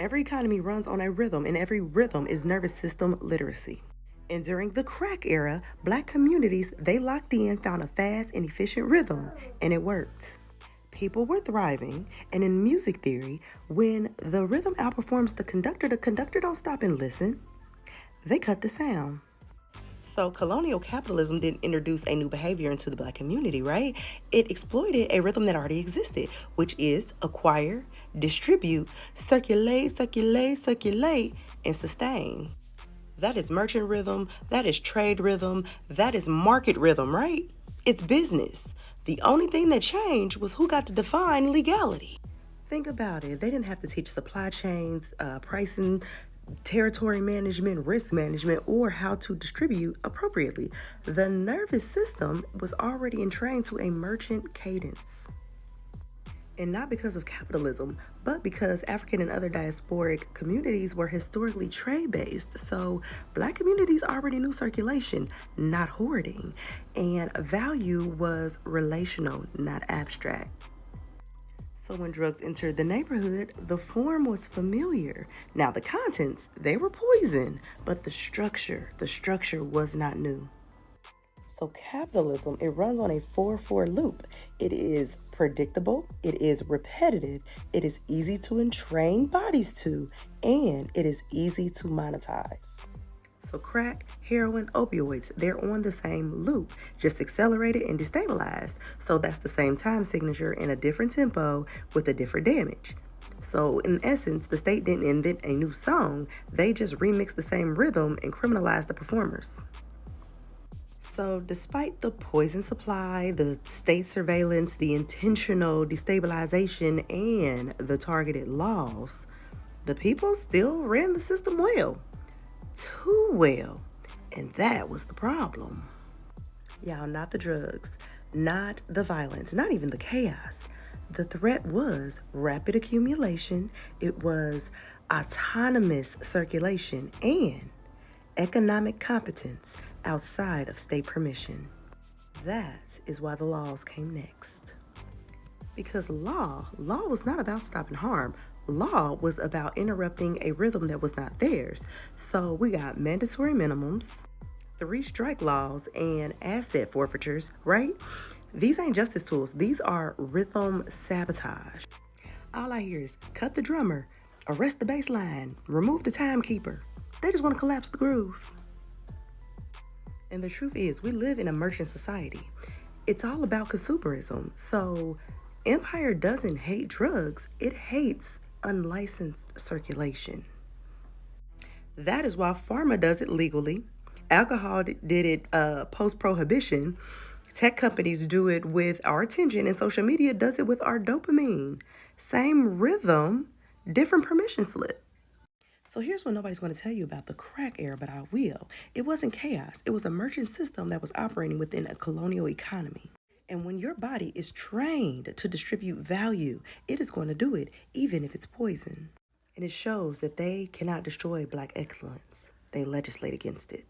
Every economy runs on a rhythm, and every rhythm is nervous system literacy. And during the crack era, black communities, they locked in, found a fast and efficient rhythm, and it worked. People were thriving, and in music theory, when the rhythm outperforms the conductor don't stop and listen. They cut the sound. So colonial capitalism didn't introduce a new behavior into the black community, right? It exploited a rhythm that already existed, which is acquire, distribute, circulate, and sustain. That is merchant rhythm, that is trade rhythm, that is market rhythm, right? It's business. The only thing that changed was who got to define legality. Think about it. They didn't have to teach supply chains, pricing, territory management, risk management, or how to distribute appropriately. The nervous system was already entrained to a merchant cadence. And not because of capitalism, but because African and other diasporic communities were historically trade-based. So black communities already knew circulation, not hoarding. And value was relational, not abstract. So when drugs entered the neighborhood, the form was familiar. Now the contents, they were poison, but the structure was not new. So capitalism, it runs on a 4-4 loop. It is predictable, it is repetitive, it is easy to entrain bodies to, and it is easy to monetize. So crack, heroin, opioids, they're on the same loop, just accelerated and destabilized. So that's the same time signature in a different tempo with a different damage. So in essence, the state didn't invent a new song, they just remixed the same rhythm and criminalized the performers. So despite the poison supply, the state surveillance, the intentional destabilization, and the targeted laws, the people still ran the system well. Too well. And that was the problem. Y'all, not the drugs, not the violence, not even the chaos. The threat was rapid accumulation, it was autonomous circulation, and economic competence outside of state permission. That is why the laws came next. Because law was not about stopping harm. Law was about interrupting a rhythm that was not theirs. So we got mandatory minimums, 3-strike laws, and asset forfeitures, right? These ain't justice tools. These are rhythm sabotage. All I hear is cut the drummer, arrest the bass line, remove the timekeeper. They just want to collapse the groove. And the truth is, we live in a merchant society. It's all about consumerism. So empire doesn't hate drugs, it hates unlicensed circulation. That is why pharma does it legally. Alcohol did it post-prohibition. Tech companies do it with our attention, and social media does it with our dopamine. Same rhythm, different permission slip. So here's what nobody's going to tell you about the crack era, but I will. It wasn't chaos. It was a merchant system that was operating within a colonial economy. And when your body is trained to distribute value, it is going to do it, even if it's poison. And it shows that they cannot destroy black excellence. They legislate against it.